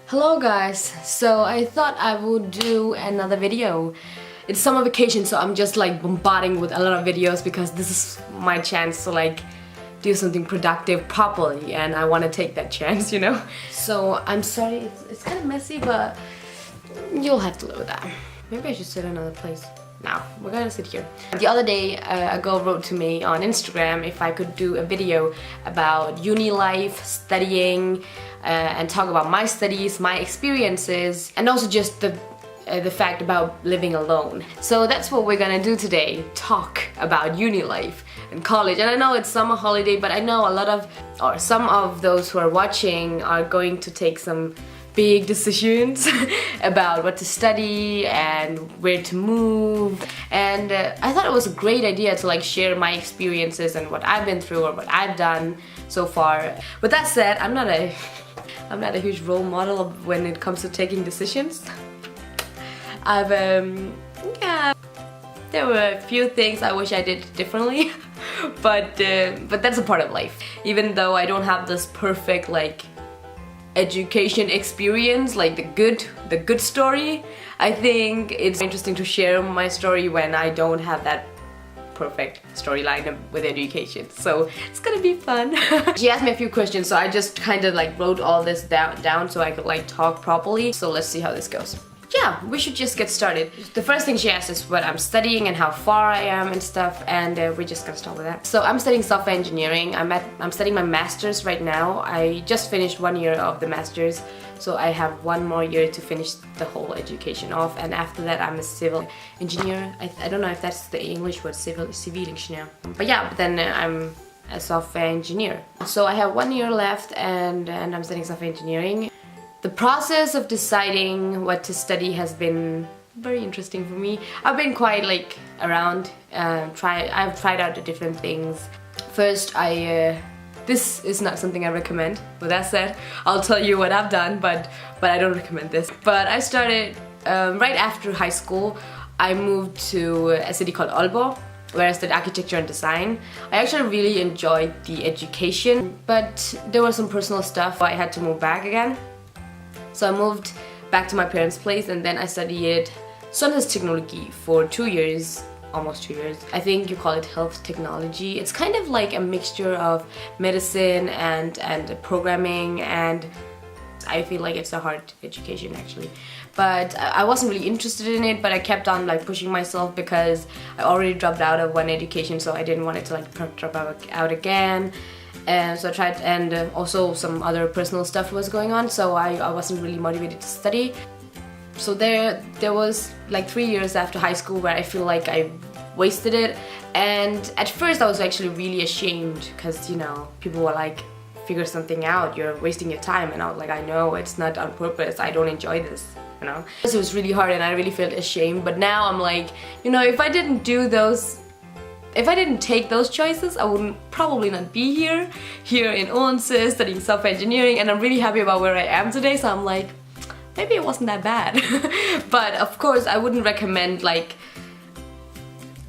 Hello guys, so I thought I would do another video. It's summer vacation, so I'm just like bombarding with a lot of videos because this is my chance to like do something productive properly, and I want to take that chance, you know? So I'm sorry, it's kind of messy, but you'll have to live with that. Maybe I should sit another place. No, we're gonna sit here. The other day, a girl wrote to me on Instagram if I could do a video about uni life, studying, and talk about my studies, my experiences, and also just the fact about living alone. So that's what we're gonna do today, talk about uni life and college. And I know it's summer holiday, but I know some of those who are watching are going to take some big decisions about what to study and where to move, and I thought it was a great idea to like share my experiences and what I've been through or what I've done so far. With that said, I'm not a huge role model of when it comes to taking decisions. Yeah, there were a few things I wish I did differently, but that's a part of life. Even though I don't have this perfect like education experience, like the good story, I think it's interesting to share my story when I don't have that perfect storyline with education. So it's gonna be fun. She asked me a few questions, so I just kind of like wrote all this down so I could like talk properly. So let's see how this goes. Yeah, we should just get started. The first thing she asked is what I'm studying and how far I am and stuff, and we're just gonna start with that. So I'm studying software engineering. I'm studying my master's right now. I just finished 1 year of the master's, so I have 1 more year to finish the whole education off, and after that I'm a civil engineer. I don't know if that's the English word, civil engineer. But yeah, then I'm a software engineer. So I have 1 year left, and I'm studying software engineering. The process of deciding what to study has been very interesting for me. I've been quite like around, I've tried out the different things. First, this is not something I recommend. With that said, I'll tell you what I've done, but I don't recommend this. But I started, right after high school, I moved to a city called Aalborg, where I studied architecture and design. I actually really enjoyed the education, but there was some personal stuff, so I had to move back again. So I moved back to my parents' place, and then I studied Sundhedstechnology for 2 years, almost 2 years. I think you call it health technology. It's kind of like a mixture of medicine and programming, and I feel like it's a hard education actually. But I wasn't really interested in it, but I kept on like pushing myself because I already dropped out of one education, so I didn't want it to like drop out again. And so I tried, and also some other personal stuff was going on, so I wasn't really motivated to study. So there was like 3 years after high school where I feel like I wasted it, and at first I was actually really ashamed because, you know, people were like, figure something out, you're wasting your time, and I was like, I know, it's not on purpose, I don't enjoy this, you know. So it was really hard and I really felt ashamed, but now I'm like, you know, if I didn't take those choices, I wouldn't probably not be here in Odense studying software engineering, and I'm really happy about where I am today, so I'm like, maybe it wasn't that bad. But of course I wouldn't recommend like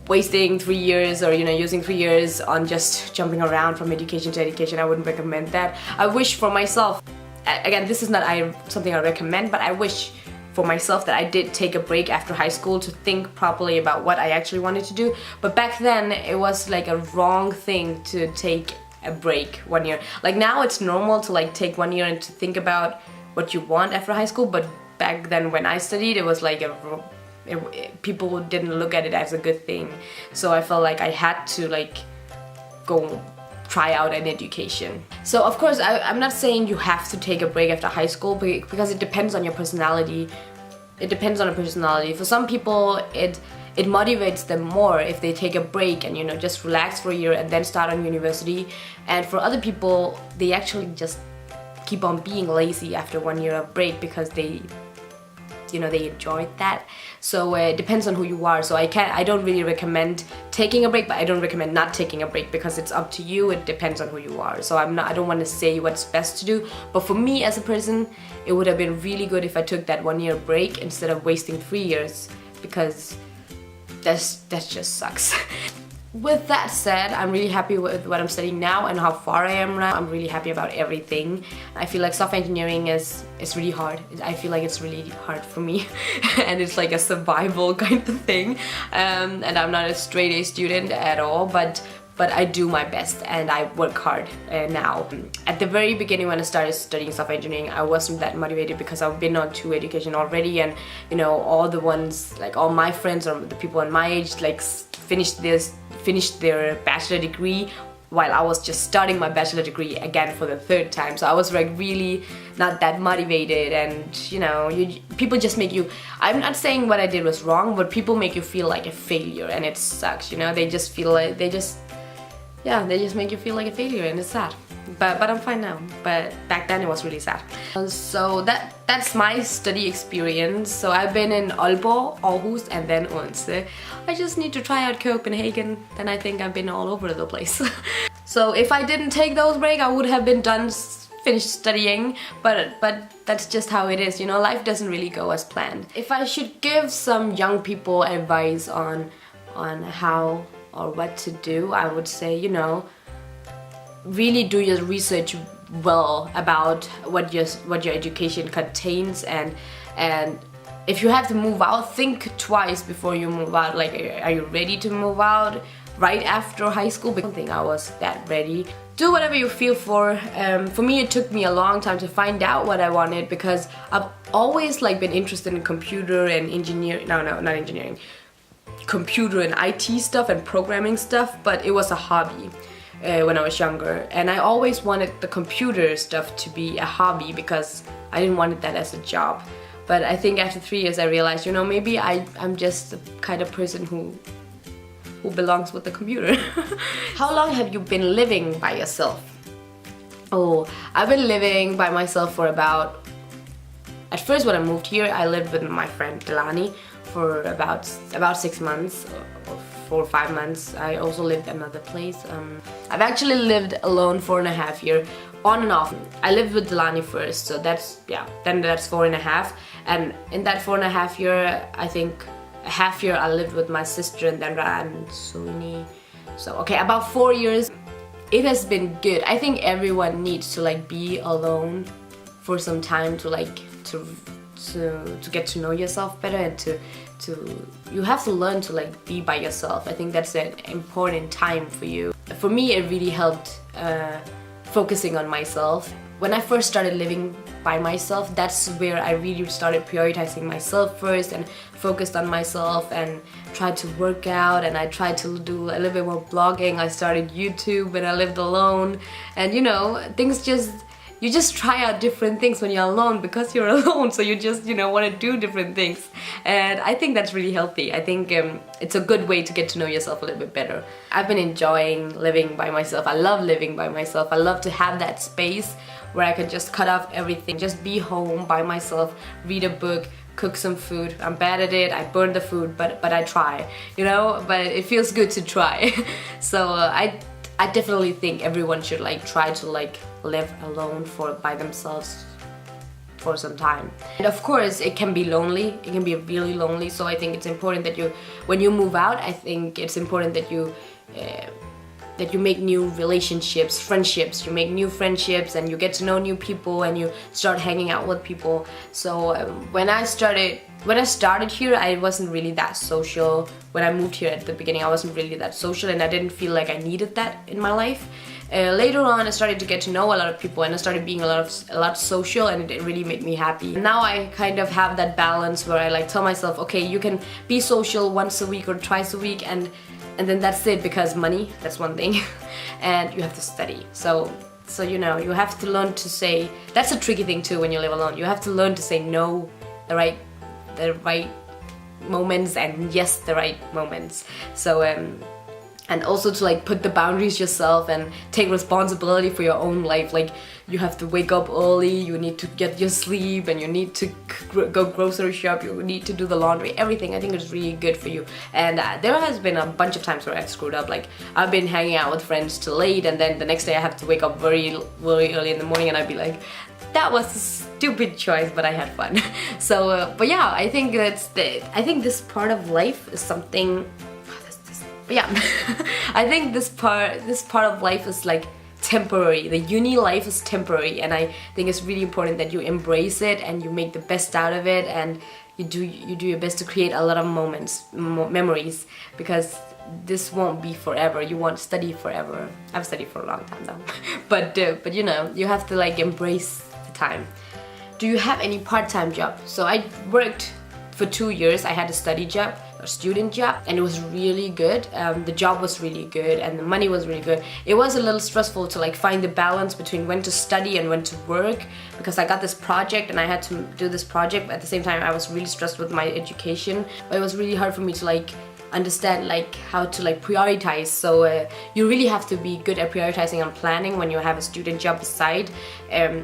wasting 3 years, or, you know, using 3 years on just jumping around from education to education. I wouldn't recommend that. I wish for myself, again, this is not something I recommend, but I wish for myself that I did take a break after high school to think properly about what I actually wanted to do. But back then it was like a wrong thing to take a break 1 year. Like now it's normal to like take 1 year and to think about what you want after high school, but back then when I studied, it was like people didn't look at it as a good thing. So I felt like I had to like go try out an education. So of course I'm not saying you have to take a break after high school, because it depends on your personality. It depends on the personality. For some people it motivates them more if they take a break and, you know, just relax for a year and then start on university. And for other people, they actually just keep on being lazy after 1 year of break because they enjoyed that. So it depends on who you are. So I don't really recommend taking a break, but I don't recommend not taking a break because it's up to you. It depends on who you are. So I don't want to say what's best to do, but for me as a person, it would have been really good if I took that 1 year break instead of wasting 3 years, because that just sucks. with that said, I'm really happy with what I'm studying now and how far I am now. I'm really happy about everything. I feel like software engineering is really hard. I feel like it's really hard for me and it's like a survival kind of thing. And I'm not a straight A student at all, but I do my best and I work hard now. At the very beginning when I started studying software engineering, I wasn't that motivated because I've been on 2 education already, and you know, all the ones, like all my friends or the people in my age, like finished their bachelor degree while I was just starting my bachelor degree again for the 3rd time. So I was like really not that motivated, and you know, people just make you, I'm not saying what I did was wrong, but people make you feel like a failure, and it sucks, you know. They just feel like, they just make you feel like a failure, and it's sad. But I'm fine now. But back then it was really sad. So that's my study experience. So I've been in Aalborg, Aarhus, and then Odense. I just need to try out Copenhagen. Then I think I've been all over the place. So if I didn't take those breaks, I would have been finished studying. But that's just how it is. You know, life doesn't really go as planned. If I should give some young people advice on how or what to do, I would say, you know, really do your research well about what your education contains, and if you have to move out, think twice before you move out. Like, are you ready to move out right after high school? Because I don't think I was that ready. Do whatever you feel for. For me, it took me a long time to find out what I wanted, because I've always like been interested in computer and engineering. No, not engineering. Computer and IT stuff and programming stuff, but it was a hobby when I was younger, and I always wanted the computer stuff to be a hobby because I didn't want that as a job. But I think after 3 years I realized, you know, maybe I'm just the kind of person who belongs with the computer. How long have you been living by yourself? Oh, I've been living by myself for about, at first when I moved here, I lived with my friend Delani for about 6 months or 4 or 5 months. I also lived another place. I've actually lived alone 4.5 years, on and off. I lived with Delani first, so that's, yeah, then that's 4.5. And in that 4.5 years, I think a half year I lived with my sister and then Ra and Suni. So okay, about 4 years. It has been good. I think everyone needs to like be alone for some time to like to get to know yourself better, and you have to learn to like be by yourself. I think that's an important time for you. For me, it really helped focusing on myself. When I first started living by myself, that's where I really started prioritizing myself first and focused on myself and tried to work out, and I tried to do a little bit more blogging. I started YouTube when I lived alone, and you know, you just try out different things when you're alone because you're alone, so you just, you know, want to do different things, and I think that's really healthy. I think it's a good way to get to know yourself a little bit better. I've been enjoying living by myself. I love living by myself. I love to have that space where I can just cut off everything, just be home by myself, read a book, cook some food. I'm bad at it, I burn the food, but I try, you know, but it feels good to try. So I definitely think everyone should like try to like live alone by themselves for some time. And of course it can be lonely, it can be really lonely, so I think it's important that when you move out, I think it's important that you make new relationships, friendships. You make new friendships and you get to know new people and you start hanging out with people. So when I started here, I wasn't really that social. When I moved here at the beginning, I wasn't really that social, and I didn't feel like I needed that in my life. Later on, I started to get to know a lot of people, and I started being a lot social, and it really made me happy. Now I kind of have that balance where I like tell myself, okay, you can be social once a week or twice a week, and then that's it, because money, that's one thing, and you have to study. So you know, you have to learn to say, that's a tricky thing too when you live alone. You have to learn to say no the right moments and yes the right moments. So and also to like put the boundaries yourself and take responsibility for your own life. Like, you have to wake up early, you need to get your sleep, and you need to go grocery shop, you need to do the laundry, everything. I think it's really good for you. And there has been a bunch of times where I've screwed up. Like, I've been hanging out with friends till late, and then the next day I have to wake up very, very early in the morning, and I'd be like, that was a stupid choice, but I had fun. So but yeah, I think I think this part of life is something, But yeah, I think this part of life is like temporary. The uni life is temporary, and I think it's really important that you embrace it and you make the best out of it, and you do your best to create a lot of memories, because this won't be forever. You won't study forever. I've studied for a long time though. But you know, you have to like embrace the time. Do you have any part-time job? So I worked for 2 years. I had a study job, a student job, and it was really good. The job was really good and the money was really good. It was a little stressful to like find the balance between when to study and when to work, because I got this project and I had to do this project, but at the same time I was really stressed with my education. But it was really hard for me to like understand like how to like prioritize. So you really have to be good at prioritizing and planning when you have a student job beside.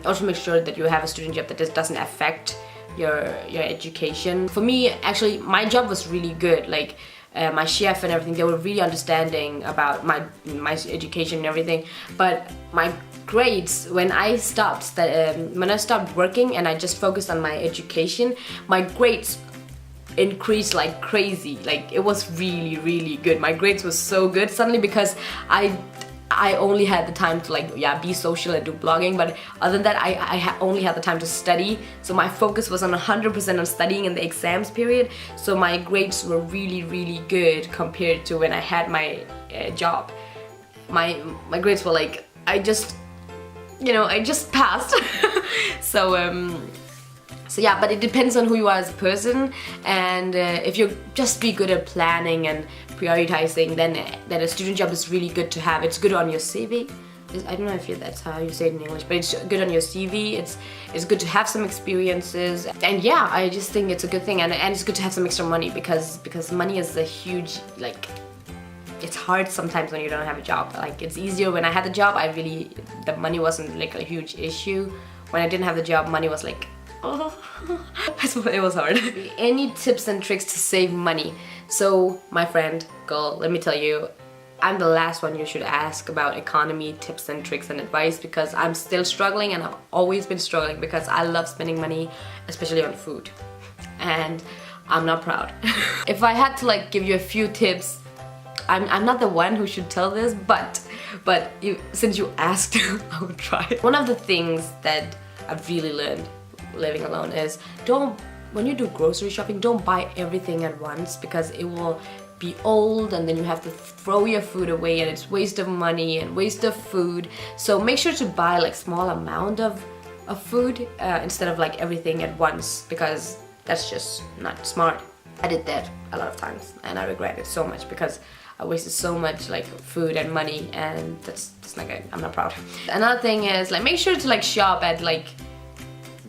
Also make sure that you have a student job that just doesn't affect your education. For me, actually, my job was really good. Like my chef and everything, they were really understanding about my education and everything. But my grades, when I stopped working and I just focused on my education, my grades increased like crazy. Like it was really good. My grades was so good suddenly, because I only had the time to like be social and do blogging, but other than that I only had the time to study. So my focus was on 100% on studying in the exams period. So my grades were really good compared to when I had my job. My grades were like, I just passed. So yeah, but it depends on who you are as a person, and if you just be good at planning and prioritizing, then a student job is really good to have. It's good on your CV. I don't know if that's how you say it in English, but it's good on your CV. It's good to have some experiences, and yeah, I just think it's a good thing, and it's good to have some extra money, because money is a huge, like, it's hard sometimes when you don't have a job. Like, it's easier when I had the job. The money wasn't like a huge issue. When I didn't have the job, money was like, oh, it was hard. Any tips and tricks to save money? So, my friend, girl, let me tell you, I'm the last one you should ask about economy, tips and tricks and advice, because I'm still struggling, and I've always been struggling, because I love spending money, especially on food. And I'm not proud. If I had to like give you a few tips, I'm not the one who should tell this, but since you asked, I would try. One of the things that I've really learned living alone is, when you do grocery shopping, don't buy everything at once, because it will be old and then you have to throw your food away, and it's waste of money and waste of food. So make sure to buy like small amount of food instead of like everything at once, because that's just not smart. I did that a lot of times and I regret it so much, because I wasted so much like food and money, and that's not good. I'm not proud. Another thing is, like, make sure to like shop at like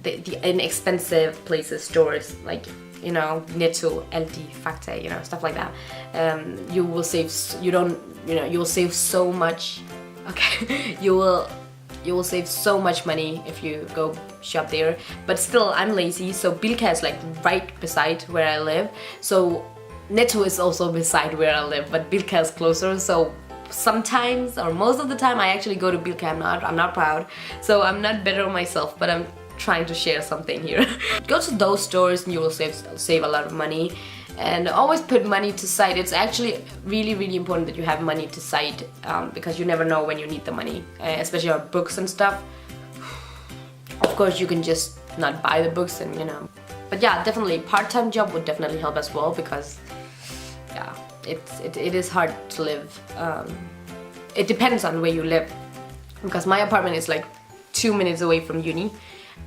the inexpensive places, stores, like, you know, Netto, LD, Fakta, you know, stuff like that. You will save. You'll save so much. Okay, you will save so much money if you go shop there. But still, I'm lazy, so Bilka is like right beside where I live. So Netto is also beside where I live, but Bilka is closer. So sometimes, or most of the time, I actually go to Bilka. I'm not proud, so I'm not better on myself, but I'm trying to share something here. Go to those stores and you will save a lot of money, and always put money to side. It's actually really important that you have money to side, because you never know when you need the money, especially our books and stuff. Of course, you can just not buy the books, and you know. But yeah, definitely part-time job would definitely help as well, because yeah, it is hard to live. It depends on where you live, because my apartment is like 2 minutes away from uni,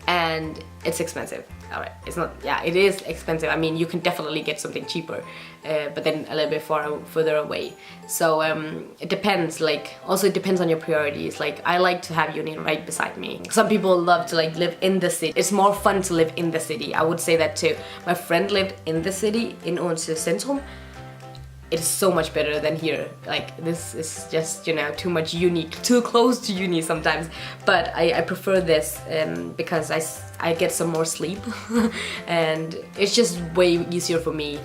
and it's expensive. Alright, it's not, yeah, it is expensive. I mean, you can definitely get something cheaper, but then a little bit further away. So it depends, like, also it depends on your priorities. Like, I like to have uni right beside me. Some people love to like live in the city. It's more fun to live in the city. I would say that too. My friend lived in the city, in Odense Centrum. It is so much better than here. Like, this is just, you know, too much uni, too close to uni sometimes. But I prefer this because I get some more sleep and it's just way easier for me.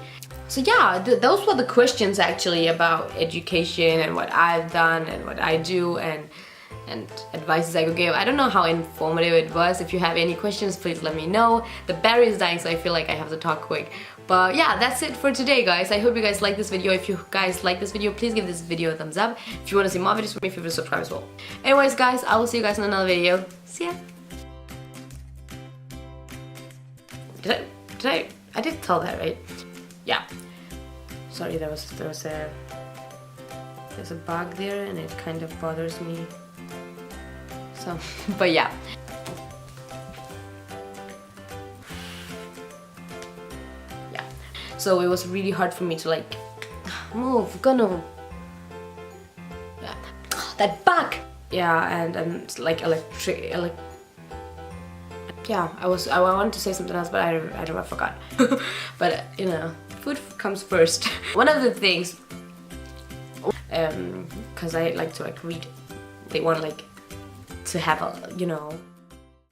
So yeah, those were the questions actually about education and what I've done and what I do, and and advices I could give. I don't know how informative it was. If you have any questions, please let me know. The battery is dying, so I feel like I have to talk quick. But yeah, that's it for today, guys. I hope you guys like this video. If you guys like this video, please give this video a thumbs up. If you want to see more videos from me, feel free to subscribe as well. Anyways, guys, I will see you guys in another video. See ya! I did tell that, right? Yeah. Sorry, there's a bug there and it kind of bothers me. So, but yeah. Yeah. So it was really hard for me to like move, gonna. Yeah. That bug! Yeah, and like yeah, I wanted to say something else, but I forgot. But you know, food comes first. One of the things, because I like to like read, they want like to have a, you know,